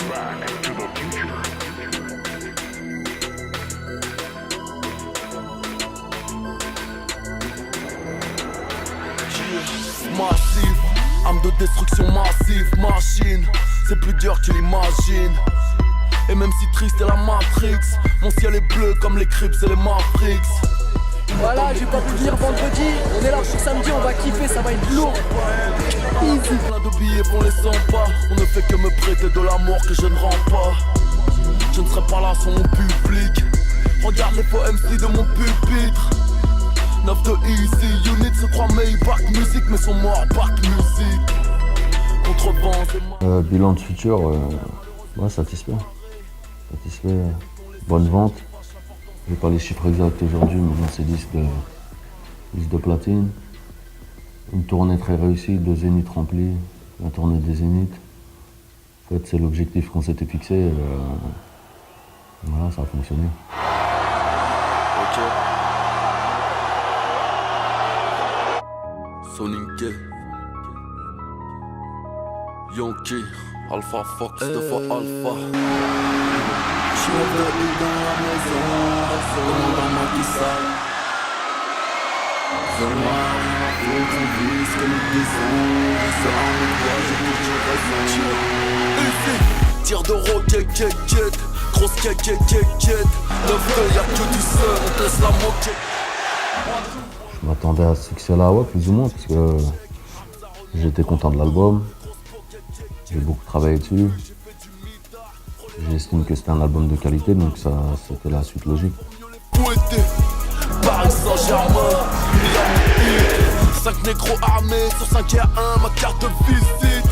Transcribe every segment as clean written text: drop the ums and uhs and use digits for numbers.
Massive, arme de destruction massive, machine, c'est plus dur que tu l'imagines. Et même si triste est la Matrix, mon ciel est bleu comme les Crips et les Matrix. Voilà, j'ai pas pu venir vendredi, on est là pour samedi, on va kiffer, ça va être lourd. Easy. Plein de billets pour les 100 pas, on ne fait que me prêter de l'amour que je ne rends pas. Je ne serai pas là sans mon public, regarde les faux MC de mon pupitre. 9 de Easy, Unit se croit Maybach Music, mais sont morts back music. Contrevent, c'est moi. Bilan de futur, ouais, satisfait. Bonne vente. Je n'ai pas les chiffres exacts aujourd'hui, mais bon, c'est disque de platine. Une tournée très réussie, 2 zéniths remplis, la tournée des zéniths. En fait, c'est l'objectif qu'on s'était fixé. Voilà, ça a fonctionné. Ok. Soninke. Yankee. Alpha Fox, 2 fois Alpha. Je suis revenu dans la maison, demande à moi qui sale. Fais-moi rien à foutre, on vit ce que nous disons. Je serai avec toi, j'ai toujours raison. Tire de roquette, grosse quête. 9 feuilles, y'a que du seul, on te laisse la moquette. Je m'attendais à ce succès-là, ouais, plus ou moins, parce que j'étais content de l'album. J'ai beaucoup travaillé dessus. J'estime que c'était un album de qualité, donc ça, c'était la suite logique. Paris Saint-Germain, 5 négros armés sur 5 R1, ma carte de visite.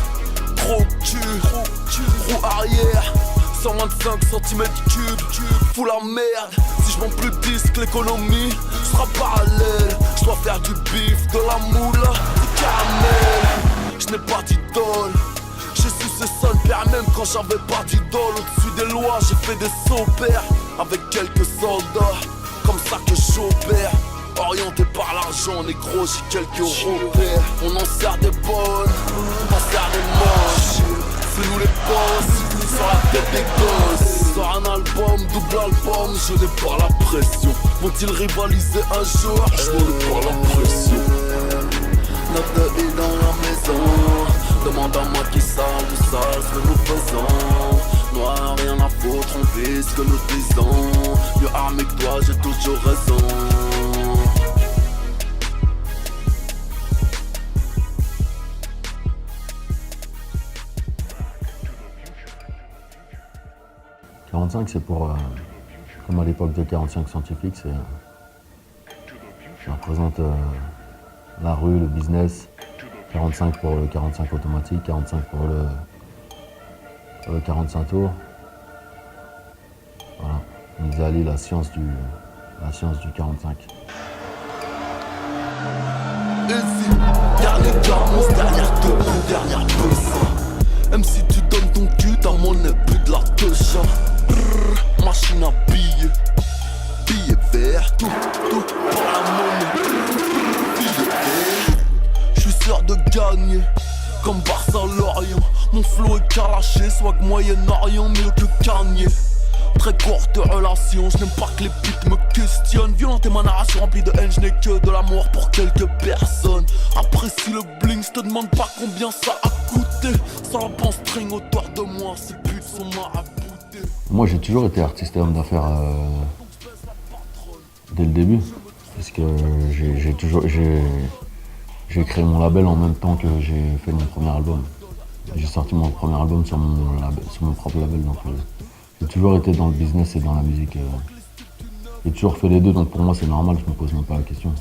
Gros cul, roue arrière, 125 cm3, fous la merde. Si je vends plus de disques, l'économie sera parallèle. Je dois faire du bif, de la moule, du caramel. Je n'ai pas d'idole. J'ai su ce seul père même quand j'avais pas d'idole. Au-dessus des lois j'ai fait des sauts-pères avec quelques soldats, comme ça que j'opère. Orienté par l'argent, négro, j'ai quelques repères. On en sert des bonnes, on en sert des moches. C'est nous les boss, sur la tête des gosses. Sors un album, double album, je n'ai pas la pression. Vont-ils rivaliser un jour? Je n'ai pas la pression. 9 de I dans la maison. Demande à moi qui sale ce que nous faisons. Noir, rien à foutre, on vit ce que nous disons. Mieux armé que toi, j'ai toujours raison. « 45 c'est pour, comme à l'époque de 45 scientifiques, ça représente la rue, le business. 45 pour le 45 automatique, 45 pour le 45 tours. Voilà, ils allient la science du 45. Dernier carence, dernière debout, dernière buzz. Même si tu donnes ton cul, ta monnaie plus de la techa. Machine à billets, billets verts, tout pour la monnaie. Billets verts. J'suis sûr de gagner, comme Barça Lorient. Mon flow est calaché, swag Moyen-Orient, mieux que Kanye. Très courte relation, je n'aime pas que les putes me questionnent. Violente et ma narration remplie de haine, je n'ai que de l'amour pour quelques personnes. Apprécie le bling, je te demande pas combien ça a coûté. Ça en pense string autour de moi, ces putes sont maraboutés. Moi j'ai toujours été artiste et homme d'affaires dès le début. Parce que j'ai créé mon label en même temps que j'ai fait mon premier album. J'ai sorti mon premier album sur mon propre label. Donc j'ai toujours été dans le business et dans la musique. J'ai toujours fait les deux, donc pour moi c'est normal, je me pose même pas la question.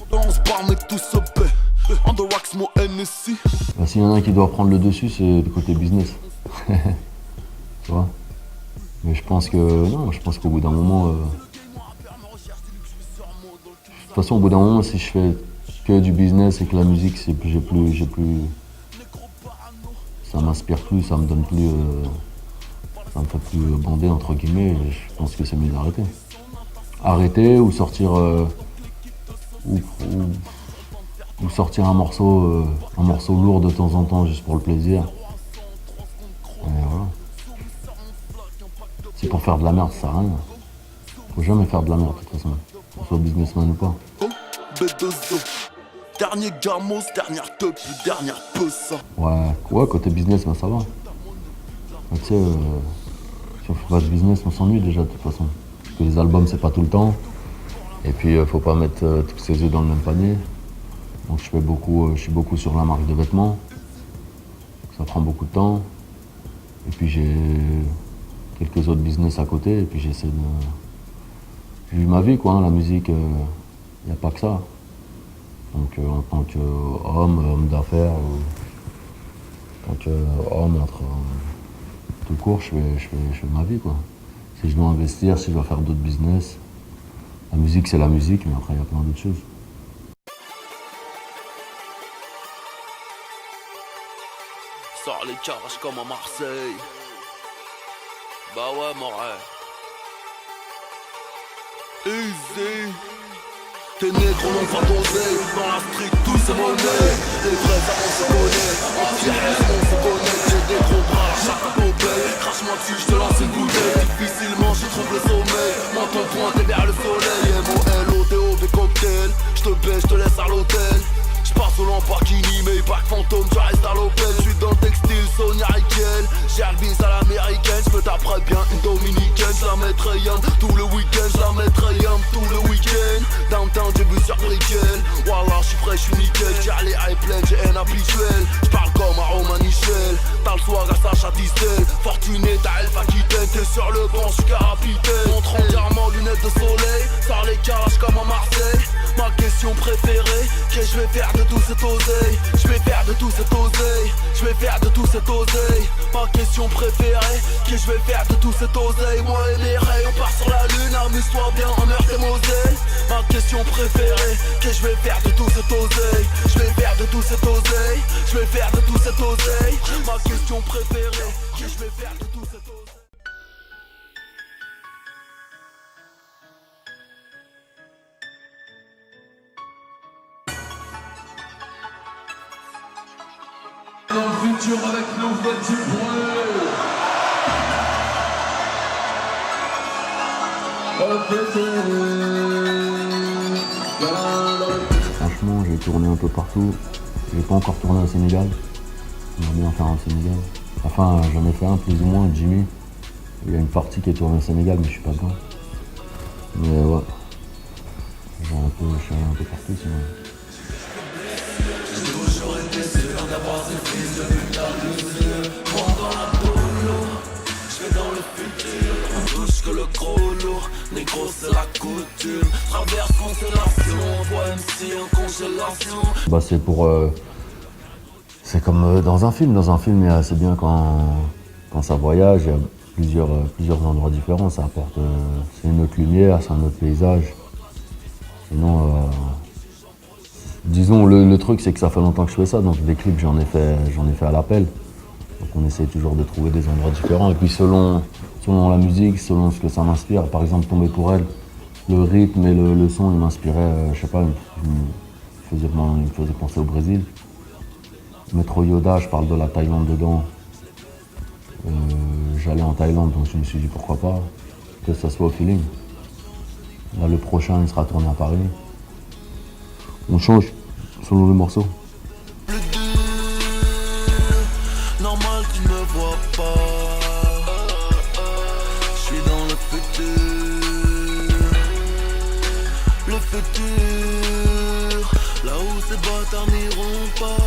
S'il y en a un qui doit prendre le dessus, c'est le côté business. Tu vois? Mais je pense qu'au bout d'un moment... de toute façon, au bout d'un moment, si je fais que du business et que la musique, j'ai plus... Ça m'inspire plus, ça me donne plus... ça me fait plus bander, entre guillemets, et je pense que c'est mieux d'arrêter. Arrêter ou sortir... ou sortir un morceau lourd de temps en temps, juste pour le plaisir. Et voilà. pour faire de la merde, ça sert à rien. Faut jamais faire de la merde de toute façon, qu'on soit businessman ou pas. B2O. Dernier gamos, dernière teuf, dernière peusse. Ouais, côté business, ben ça va. Mais tu sais, si on fait pas de business, on s'ennuie déjà de toute façon. Parce que les albums, c'est pas tout le temps. Et puis, faut pas mettre tous ses œufs dans le même panier. Donc, je suis beaucoup sur la marque de vêtements. Ça prend beaucoup de temps. Et puis, j'ai quelques autres business à côté. Et puis, j'essaie de... J'ai eu ma vie, quoi, hein, la musique, y a pas que ça. Donc, en tant qu'homme d'affaires, en tant qu'homme tout court, je fais ma vie, quoi. Si je dois investir, si je dois faire d'autres business, la musique c'est la musique, mais après il y a plein d'autres choses. Sors les carages comme à Marseille. Bah ouais, mon rêve. Easy. T'es négro, non pas d'oseille. Dans la street, tout c'est monnaie. Les vrais, ça on se connaît. Anti-rêve, on se connaît. J'ai des gros bras, chaque obéit. Crache-moi dessus, je te lance une bouteille. Difficilement, je trouve le sommeil. Menton pointé vers le soleil. M-O-L-O-T-O-V cocktail. Je te baisse, je te laisse à l'hôtel. J'passe au Lamborghini, mais pas fantôme, tu restes à l'Opel. J'suis dans le textile, Sonia Riquel. J'ai le bise à l'américaine, j'me taperai bien une dominicaine. J'la mettrai yam tout le week-end, j'la mettrai yam tout le week-end. Downtown, j'ai vu sur Brickell. Wallah, j'suis frais, j'suis nickel. J'ai les high plaines, j'ai un habituel. J'parle comme à Romain Michel. T'as le swag à Sacha Distel. Fortuné, t'as Elf Aquitaine. T'es sur le banc, j'suis capitaine. Montre entièrement lunettes de soleil. Sors les calages comme à Marseille. Ma question préférée, qu'est-ce que je vais faire de tout cet oseille? Je vais faire de tout cet oseille. Je vais faire de tout cet oseille. Ma question préférée, qu'est-ce que je vais faire de tout cet oseille? Moi et mes rayons, on part sur la lune. Amuse-toi bien en Meurthe et Moselle. Ma question préférée, qu'est-ce que je vais faire de tout cet oseille? Je vais faire de tout cet oseille. Je vais faire de tout cet oseille. Ma question préférée, qu'est-ce que je vais faire de tout cet oseille? Dans le futur avec nos voitures Franchement, j'ai tourné un peu partout. J'ai pas encore tourné au Sénégal. J'aimerais bien faire au Sénégal. Enfin, j'en ai fait un plus ou moins, Jimmy. Il y a une partie qui est tournée au Sénégal, mais je suis pas dedans. Mais ouais. Je suis allé un peu partout sinon. Que le gros lourd, négro c'est la coutume. Traverse constellation, voix MC en congélation. Bah c'est pour... c'est comme dans un film. Dans un film, c'est bien quand ça voyage, il y a plusieurs endroits différents. Ça apporte... c'est une autre lumière, c'est un autre paysage. Sinon... disons, le truc c'est que ça fait longtemps que je fais ça, donc des clips j'en ai fait à l'appel. Donc on essaie toujours de trouver des endroits différents. Et puis selon la musique, selon ce que ça m'inspire, par exemple Tomber pour elle, le rythme et le son, il m'inspirait, je sais pas, il me faisait penser au Brésil. Metro Yoda, je parle de la Thaïlande dedans. J'allais en Thaïlande, donc je me suis dit pourquoi pas, que ça soit au feeling. Là, le prochain, il sera tourné à Paris. On change selon le morceau. Normal tu ne me vois pas. Je suis dans le futur. Le futur. Là où ces bâtards n'iront pas.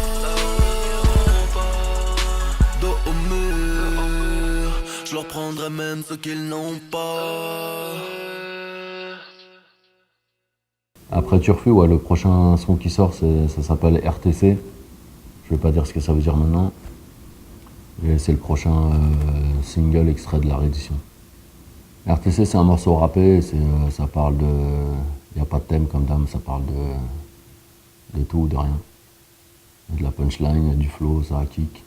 Dos au mur. Je leur prendrai même ce qu'ils n'ont pas. Après Turfu, ouais, le prochain son qui sort, ça s'appelle RTC. Je vais pas dire ce que ça veut dire maintenant. Et c'est le prochain single extrait de la réédition. RTC, c'est un morceau rappé, ça parle de... Il n'y a pas de thème comme d'âme, ça parle de tout ou de rien. Il y a de la punchline, il y a du flow, ça kick.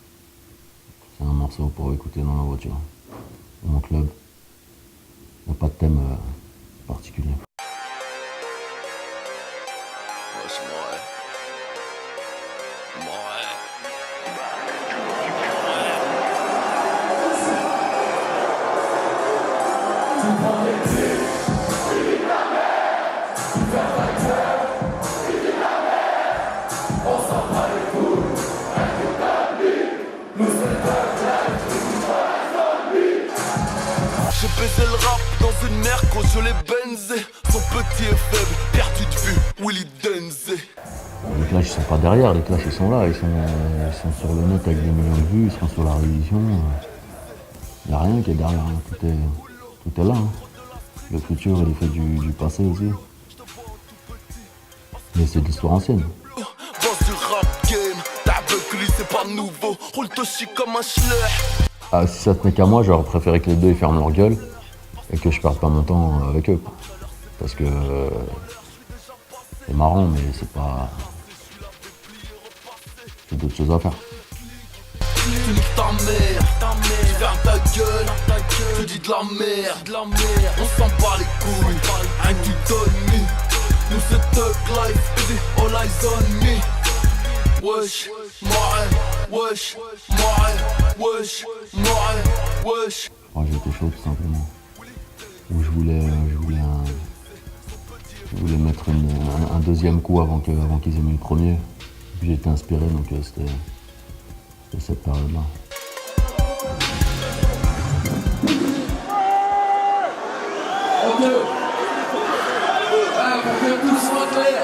C'est un morceau pour écouter dans la voiture, dans mon club. Il n'y a pas de thème particulier. J'ai baisé le rap dans une merco, je l'ai benzé. Son petit est faible, perdu de vue, Willy Denzé. Les Clash ils sont pas derrière, les Clash ils sont là, ils sont sur le net avec des millions de vues, ils sont sur la révision. Il n'y a rien qui est derrière, hein. Tout est là. Hein. Le futur il est fait du passé aussi. Mais c'est de l'histoire ancienne. Boss du rap game, t'as avec lui c'est pas nouveau. Roule Toshi comme un schleur. Ah, si ça tenait qu'à moi, j'aurais préféré que les deux ils ferment leur gueule et que je perde pas mon temps avec eux. Parce que c'est marrant, mais c'est pas. J'ai d'autres choses à faire. Tu niques ta mère, tu fermes ta gueule, tu dis de la merde, on s'en bat les couilles, rien que tu donnes me. Nous c'est Thug Life, baby, all eyes on me. Wesh, wesh, wesh. Moi j'étais chaud tout simplement. Où je voulais mettre un deuxième coup avant qu'ils aient mis le premier. Puis j'ai été inspiré, donc c'était cette période-là. Ok. Pour que tout soit clair.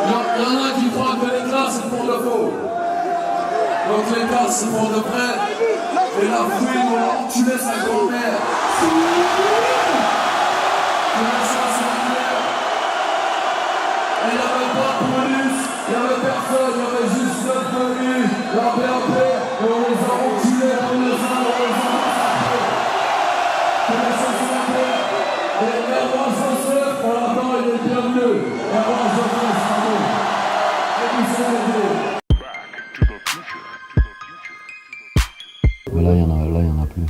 Il y en a qui croient que les classes c'est pour de faux. Donc les classes c'est pour de vrai. Et la fouine on l'a enculé sa grand-mère. Et il n'y avait pas de police, il n'y avait personne, il y avait juste notre famille, la BAP, et on les a enculés, on les a massacrés. Connaissez ce matin, et Erwan Joseph, on l'attend, il est bienvenu. Erwan Joseph, bravo. Et vous savez. Mais là, il y en a plus.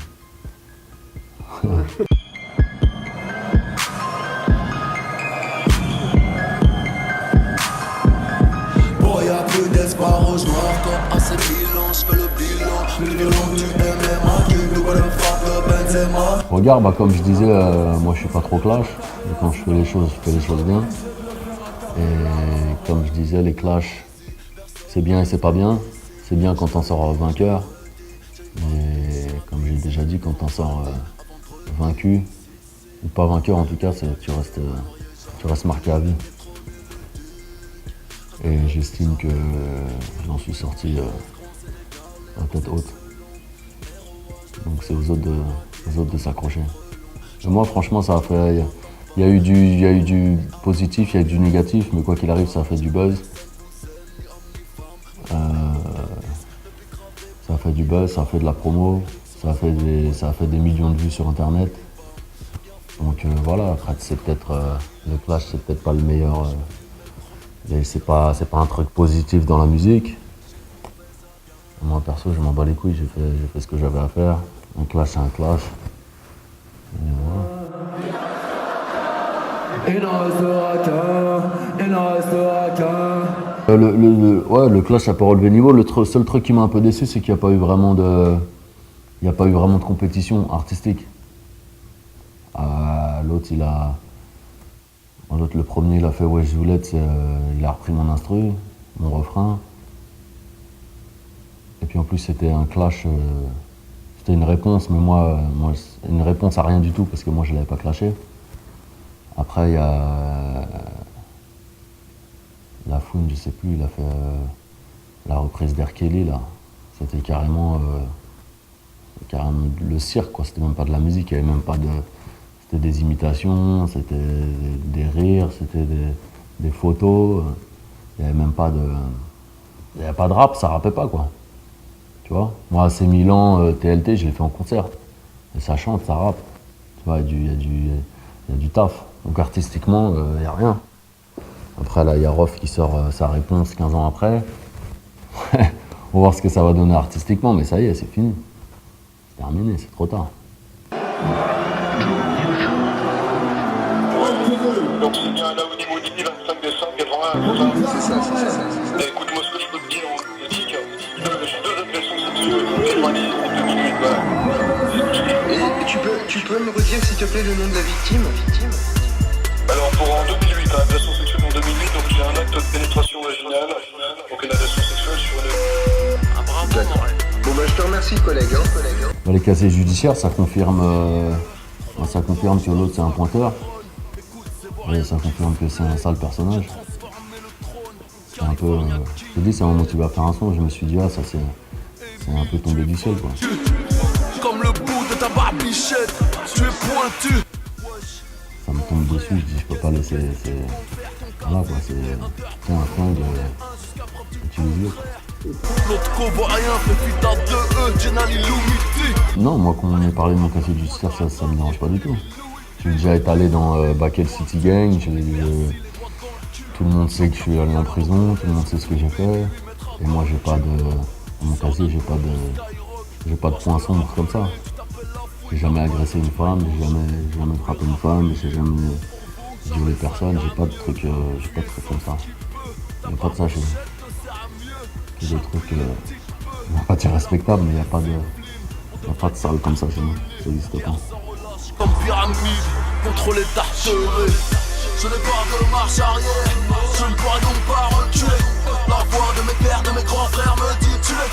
Boy, y'a plus d'espoir au noir comme AC Milan, j'fais le bilan. Plus violent du MMA, qui nous va le frappe le Benzema. Regarde, bah, comme je disais, moi je suis pas trop clash. Et quand je fais les choses bien. Et comme je disais, les clashs, c'est bien et c'est pas bien. C'est bien quand on sort vainqueur. Et comme j'ai déjà dit, quand on sort vaincu, ou pas vainqueur en tout cas, tu restes marqué à vie. Et j'estime que j'en suis sorti la tête haute. Donc c'est aux autres de s'accrocher. Et moi franchement ça a fait. Il y a eu du positif, il y a eu du négatif, mais quoi qu'il arrive ça a fait du buzz. Ça a fait du buzz, ça a fait de la promo, ça a fait des millions de vues sur internet. Donc voilà, après c'est peut-être le clash, c'est peut-être pas le meilleur. C'est pas un truc positif dans la musique. Moi perso je m'en bats les couilles, j'ai fait ce que j'avais à faire. Un clash c'est un clash. Et voilà. Il n'en restera qu'un, il n'en restera qu'un. Le clash a pas relevé le niveau. Le seul truc qui m'a un peu déçu, c'est qu'il n'y a pas eu vraiment de compétition artistique. L'autre, le premier, il a fait Wesh Zoulette, il a repris mon instru, mon refrain. Et puis en plus, c'était un clash, c'était une réponse, mais moi, une réponse à rien du tout, parce que moi, je ne l'avais pas clashé. Après, il y a La Fouine, je sais plus, il a fait la reprise d'R. Kelly, là. C'était carrément le cirque, quoi. C'était même pas de la musique, il n'y avait même pas de... C'était des imitations, c'était des rires, c'était des photos. Il n'y avait même pas de... Il n'y avait pas de rap, ça rappait pas, quoi. Tu vois? Moi, AC Milan, TLT, je l'ai fait en concert. Et ça chante, ça rappe. Tu vois, il y a du taf. Donc artistiquement, il n'y a rien. Après, là, il y a Rof qui sort sa réponse 15 ans après. On va voir ce que ça va donner artistiquement, mais ça y est, c'est fini. C'est terminé, c'est trop tard. Donc c'est bien là au niveau du 25 décembre 81, c'est ça. Écoute, moi ce que je peux te dire, c'est que j'ai 2 agressions sexuelles, 90 et 2008, voilà. Et tu peux me redire s'il te plaît le nom de la victime? Alors pour en 2008, agression sexuelle en 2008, donc j'ai un acte de pénétration vaginale, donc une agression sexuelle sur une... D'accord. Bon bah je te remercie collègue. Les casiers judiciaires, ça confirme que l'autre c'est un pointeur. Et ça confirme que c'est un sale personnage. C'est un peu. Je te dis, ça m'a motivé à faire un son. Je me suis dit, ah, ça c'est un peu tombé du ciel, quoi. Comme le bout de ta barbichette, tu es pointu. Ça me tombe dessus, je dis, je peux pas laisser. Voilà, quoi, c'est un flingue utilisé. L'autre covoirien fait putain de Jenal Illumiti. Non, moi, quand on m'ait parlé de mon casier judiciaire, ça me dérange pas du tout. Je suis déjà étalé dans Bakel City Gang. Tout le monde sait que je suis allé en prison, tout le monde sait ce que j'ai fait. Et moi, j'ai pas de. Dans mon casier, j'ai pas de points sombres comme ça. J'ai jamais agressé une femme, j'ai jamais frappé une femme, j'ai jamais violé personne, j'ai pas de trucs comme ça. Il n'y a pas de ça chez moi. C'est des trucs, on va pas dire respectables, mais il n'y a pas de sale comme ça chez nous. Ça n'existe pas. Comme pyramide, contre les tarterets. Je n'ai pas de marche arrière, je ne pourrais donc pas reculer. La voix de mes pères, de mes grands frères me dit tu es.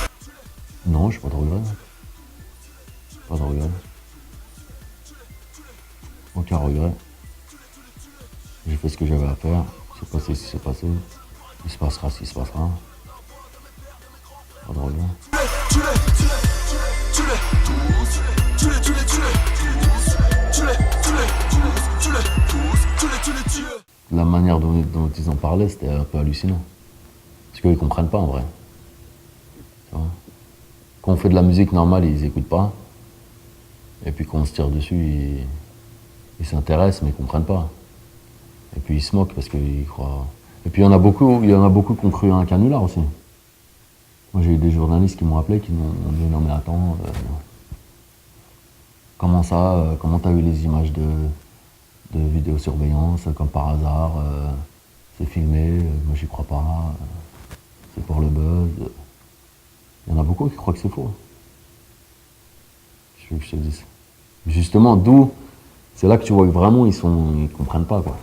Non, j'ai pas de regrets. Pas de regrets. Aucun regret. J'ai fait ce que j'avais à faire. C'est passé ce qui s'est passé. Il se passera ce qui se passera. Pas de regret. La manière dont ils en parlaient, c'était un peu hallucinant. Parce qu'ils comprennent pas en vrai. Tu vois ? Quand on fait de la musique normale, ils écoutent pas. Et puis quand on se tire dessus, ils s'intéressent, mais ils comprennent pas. Et puis ils se moquent parce qu'ils croient. Et puis il y en a beaucoup qui ont cru à un canular aussi. Moi j'ai eu des journalistes qui m'ont appelé, qui m'ont dit non mais attends, comment ça, comment t'as eu les images de vidéosurveillance, comme par hasard, c'est filmé, moi j'y crois pas, c'est pour le buzz. Il y en a beaucoup qui croient que c'est faux. Je veux que je te dise. Justement, d'où, c'est là que tu vois que vraiment ils comprennent pas, quoi.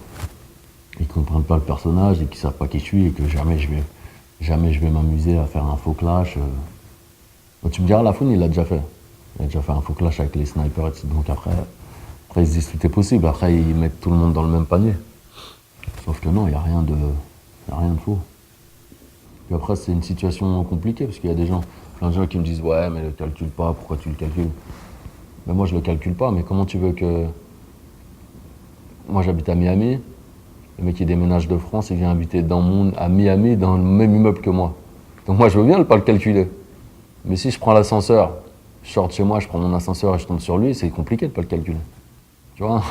Ils comprennent pas le personnage et qu'ils savent pas qui je suis et que jamais je vais m'amuser à faire un faux clash. Donc tu me diras, Lafouine, il l'a déjà fait. Il a déjà fait un faux clash avec les snipers, etc. Donc après ils se disent tout est possible. Après, ils mettent tout le monde dans le même panier. Sauf que non, il n'y a rien de faux. Puis après, c'est une situation compliquée parce qu'il y a plein de gens qui me disent ouais, mais le calcule pas, pourquoi tu le calcules? Mais moi, je le calcule pas, mais comment tu veux que. Moi, j'habite à Miami. Le mec qui déménage de France, il vient habiter à Miami, dans le même immeuble que moi. Donc moi, je veux bien pas le calculer. Mais si je prends l'ascenseur, je sors de chez moi, je prends mon ascenseur et je tombe sur lui, c'est compliqué de pas le calculer. Tu vois?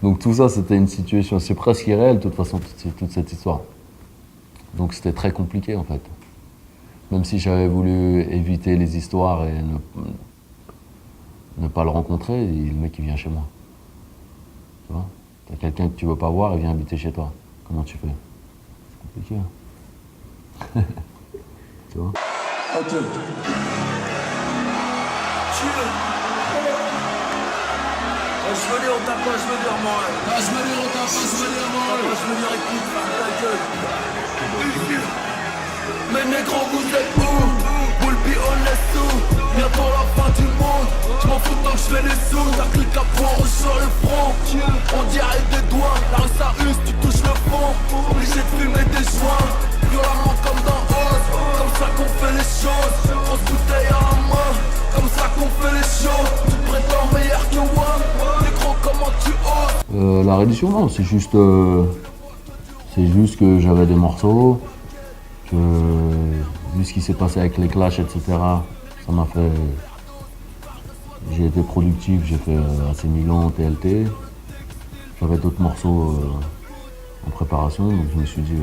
Donc tout ça, c'était une situation, c'est presque irréel, de toute façon, toute cette histoire. Donc c'était très compliqué, en fait. Même si j'avais voulu éviter les histoires et ne pas le rencontrer, le mec, il vient chez moi. Tu vois? T'as quelqu'un que tu veux pas voir, il vient habiter chez toi. Comment tu fais? C'est compliqué, hein. Tu vois? Ok. Je veux dire, on tape pas, je veux dire, moi. Je veux dire, on tape pas, je veux dire, moi. Je veux dire, écoute, ferme ta gueule. Mais négro, vous êtes où? Will be honest où? Bientôt la fin du monde. Je m'en fous tant que je fais les sous. T'as cliqué à point rouge sur le front. On dirait des doigts, la rue ça use, tu touches le fond. Obligé de fumer des joints. Violemment comme dans Oz. Comme ça qu'on fait les choses. Grosse bouteille à la main. Comme ça qu'on fait les choses. Tu te prétends meilleur que moi. Négro, comment tu oses? La réduction, non, c'est juste que j'avais des morceaux, que vu ce qui s'est passé avec les clashs, etc., ça m'a fait. J'ai été productif, j'ai fait AC Milan, TLT. J'avais d'autres morceaux en préparation, donc je me suis dit,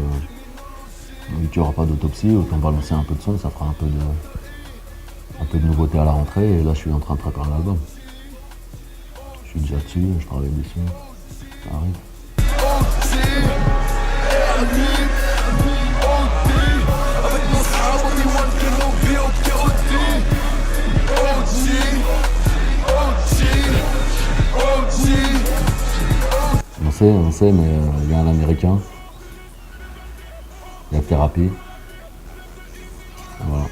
vu qu'il n'y aura pas d'autopsie, autant balancer un peu de son, ça fera un peu de nouveauté à la rentrée, et là je suis en train de préparer l'album. Je suis déjà dessus, je travaille dessus, ça arrive. On sait, mais il y a un Américain, il y a Thérapie, voilà.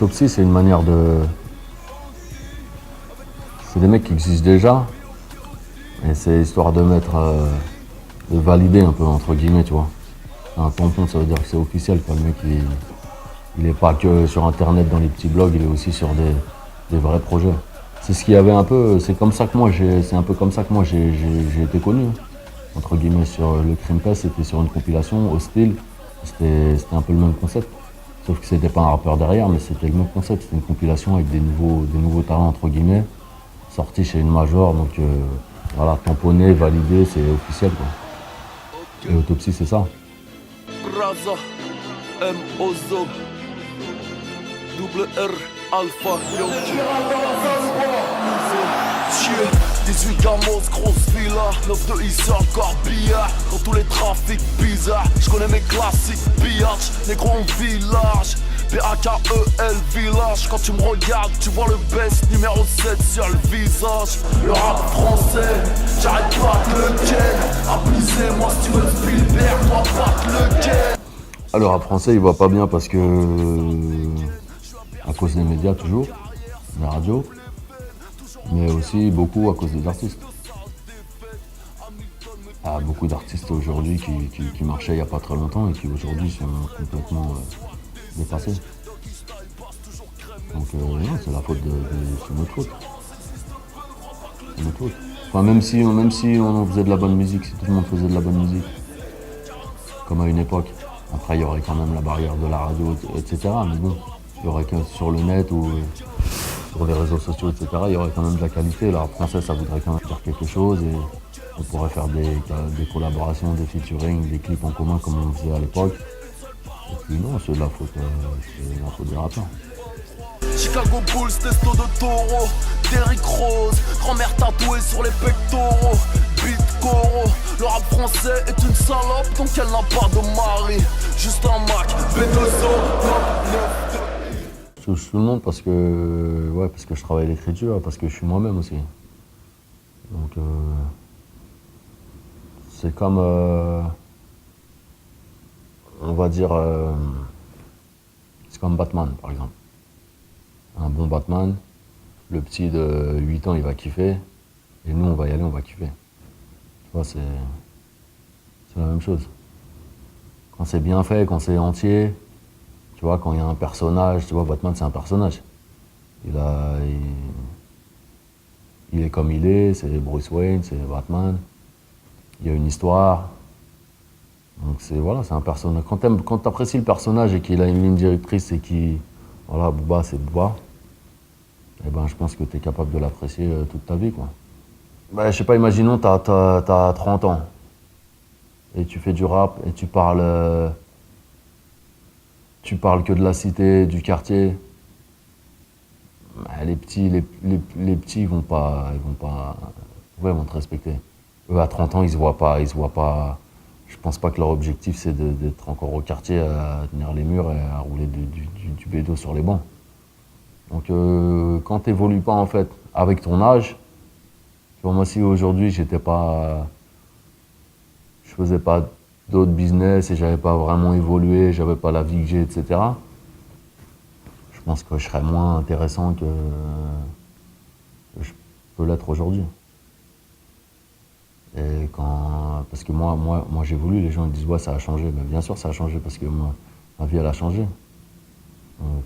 Autopsie, c'est une manière de... C'est des mecs qui existent déjà. Et c'est histoire de mettre... de valider un peu, entre guillemets, tu vois. Un tampon, ça veut dire que c'est officiel, quoi. Le mec, il est pas que sur Internet, dans les petits blogs, il est aussi sur des vrais projets. C'est ce qu'il y avait un peu... C'est comme ça que moi, c'est un peu comme ça que moi, j'ai été connu. Entre guillemets, sur le Crime Fest, c'était sur une compilation, Hostile. C'était un peu le même concept. Sauf que c'était pas un rappeur derrière, mais c'était le même concept. C'était une compilation avec des nouveaux talents, entre guillemets, sortis chez une major. Donc voilà, tamponné, validé, c'est officiel, quoi. Et Autopsie, c'est ça. Raza, M-Ozo, double R, Alpha, Yankee. 18 gamos, grosse villa, 9 de ici encore billard. Dans tous les trafics bizarres, je connais mes classiques pillages, négro en village. B-A-K-E-L village, quand tu me regardes, tu vois le best numéro 7 sur le visage. Le rap français, j'arrête pas de le ken. Applaudissez-moi si tu veux Spielberg, toi pas le ken. Alors, le rap français, il va pas bien parce que... à cause des médias, toujours, des radios. Mais aussi beaucoup à cause des artistes. Il y a beaucoup d'artistes aujourd'hui qui marchaient il n'y a pas très longtemps et qui aujourd'hui sont complètement dépassés. Donc non, c'est la faute c'est notre faute. C'est notre faute. Enfin, même si on faisait de la bonne musique, si tout le monde faisait de la bonne musique, comme à une époque, après il y aurait quand même la barrière de la radio, etc. Mais bon, il y aurait que sur le net ou sur les réseaux sociaux, etc., il y aurait quand même de la qualité. Le rap français, ça voudrait quand même faire quelque chose et on pourrait faire des collaborations, des featuring, des clips en commun comme on faisait à l'époque. Et puis non, c'est la faute des rappeurs. Chicago Bulls, testo de taureau, Derrick Rose, grand-mère tatouée sur les pectoraux, Beat Coro, le rap français est une salope donc elle n'a pas de mari, juste un Mac, B2O, Je touche tout le monde parce que je travaille l'écriture, parce que je suis moi-même aussi. Donc c'est comme, on va dire, c'est comme Batman par exemple. Un bon Batman, le petit de 8 ans il va kiffer, et nous on va y aller, on va kiffer. Tu vois, c'est la même chose. Quand c'est bien fait, quand c'est entier, tu vois, quand il y a un personnage, tu vois, Batman c'est un personnage. Il est comme il est, c'est Bruce Wayne, c'est Batman. Il y a une histoire. Donc c'est un personnage. Quand tu apprécies le personnage et qu'il a une ligne directrice et qu'il... Voilà, Booba c'est Booba. Eh ben je pense que tu es capable de l'apprécier toute ta vie, quoi. Ben, je sais pas, imaginons t'as 30 ans. Et tu fais du rap et tu parles que de la cité, du quartier. Les petits, ils vont te respecter. Eux, à 30 ans, ils se voient pas. Je pense pas que leur objectif, c'est d'être encore au quartier à tenir les murs et à rouler du bédo sur les bancs. Donc, quand t'évolues pas, en fait, avec ton âge, tu vois, moi, si aujourd'hui, je faisais pas d'autres business et j'avais pas vraiment évolué, j'avais pas la vie que j'ai, etc. Je pense que je serais moins intéressant que je peux l'être aujourd'hui. Et parce que moi j'évolue, les gens ils disent ouais ça a changé, mais bien sûr ça a changé parce que moi ma vie elle a changé.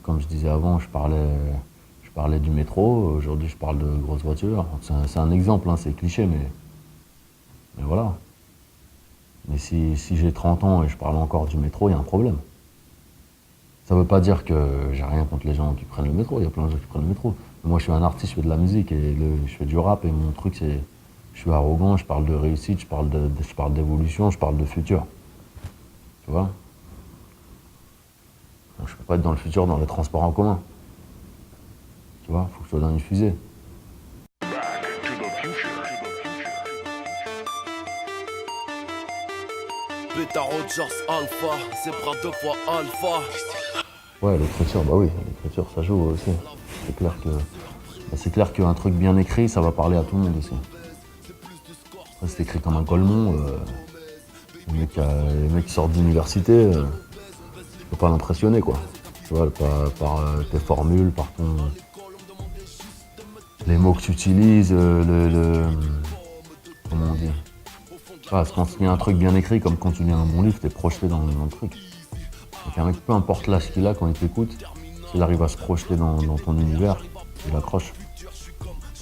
Comme je disais avant, je parlais du métro, aujourd'hui je parle de grosses voitures. C'est un exemple, hein, c'est cliché, mais voilà. Mais si j'ai 30 ans et je parle encore du métro, il y a un problème. Ça veut pas dire que j'ai rien contre les gens qui prennent le métro, il y a plein de gens qui prennent le métro. Mais moi je suis un artiste, je fais de la musique et je fais du rap et mon truc c'est... Je suis arrogant, je parle de réussite, je parle d'évolution, je parle de futur. Tu vois? Donc, je peux pas être dans le futur dans les transports en commun. Tu vois? Faut que je sois dans une fusée. Beta Rogers Alpha, Zebra 2 fois Alpha. Ouais, l'écriture, bah oui, l'écriture ça joue aussi. C'est clair qu'un truc bien écrit, ça va parler à tout le monde aussi. Après, c'est écrit comme un colmon. Les mecs qui sortent d'université, tu peux pas l'impressionner, quoi. Tu vois, par tes formules, par les mots que tu utilises, comment on dit. Parce quand il y a un truc bien écrit, comme quand tu lis un bon livre, t'es projeté dans le truc. Donc un mec, peu importe l'âge qu'il a quand il t'écoute, s'il arrive à se projeter dans ton univers, il accroche.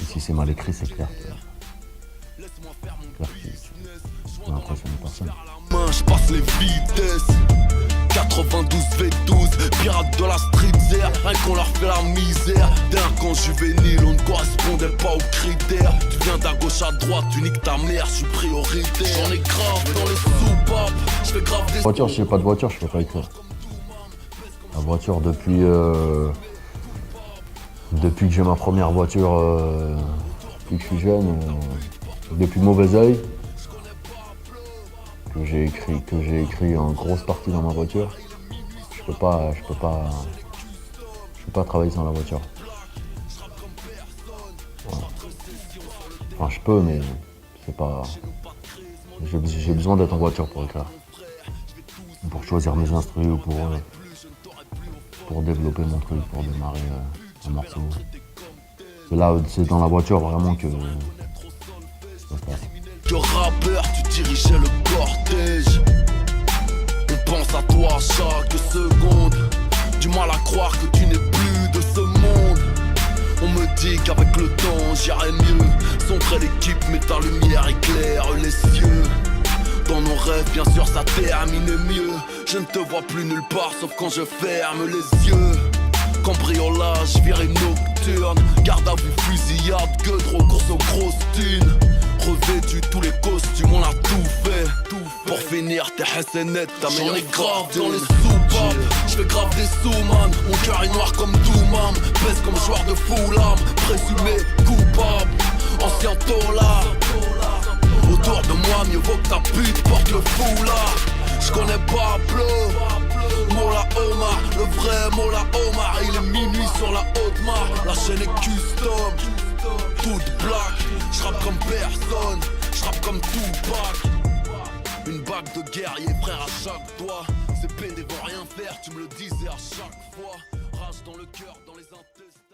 Et si c'est mal écrit, c'est clair qu'il n'impressionne personne. Je passe les vitesses 92 V12, pirates de la street air. Rien qu'on leur fait la misère. D'un juvénile, on ne correspondait pas aux critères. Tu viens d'à gauche à droite, tu niques ta mère, je suis prioritaire. J'en ai grave dans les soupapes, je fais grave des... Voiture, si j'ai pas de voiture, je peux pas écrire. La voiture, depuis que j'ai ma première voiture, depuis que je suis jeune, depuis Mauvais Oeil, que j'ai écrit en grosse partie dans ma voiture, je peux pas travailler sans la voiture. Voilà. Enfin, je peux, mais c'est pas. J'ai besoin d'être en voiture pour écrire. Pour choisir mes instrus ou pour développer mon truc, pour démarrer un morceau. C'est dans la voiture vraiment que ça se passe. Que rappeur, tu dirigeais le cortège. On pense à toi chaque seconde. Du mal à croire que tu n'es plus de ce monde. On me dit qu'avec le temps j'irai mieux. Sombrer l'équipe mais ta lumière éclaire les cieux. Dans nos rêves bien sûr ça termine mieux. Je ne te vois plus nulle part sauf quand je ferme les yeux. Cambriolage, virée nocturne. Garde à vue, fusillade, gueudreau, course aux grosses thunes. Revêtu tous les costumes, on a tout fait. Pour finir, t'es SNET, ta meilleure. J'en ai grave dans les soupapes. J'fais grave des sous, man. Mon cœur est noir comme Doumam. Pèse comme joueur de Fulham. Présumé coupable, ancien tolard. Autour de moi, mieux vaut que ta pute porte le foulard. J'connais Pablo, Mola Omar, le vrai Mola Omar. Il est minuit sur la Haute-Mare. La chaîne est custom, toute black. J'rappe comme personne, j'rappe comme Tupac. Une bague de guerrier, frère à chaque doigt. Ces pédés vont rien faire, tu me le disais à chaque fois. Rage dans le cœur, dans les intestins.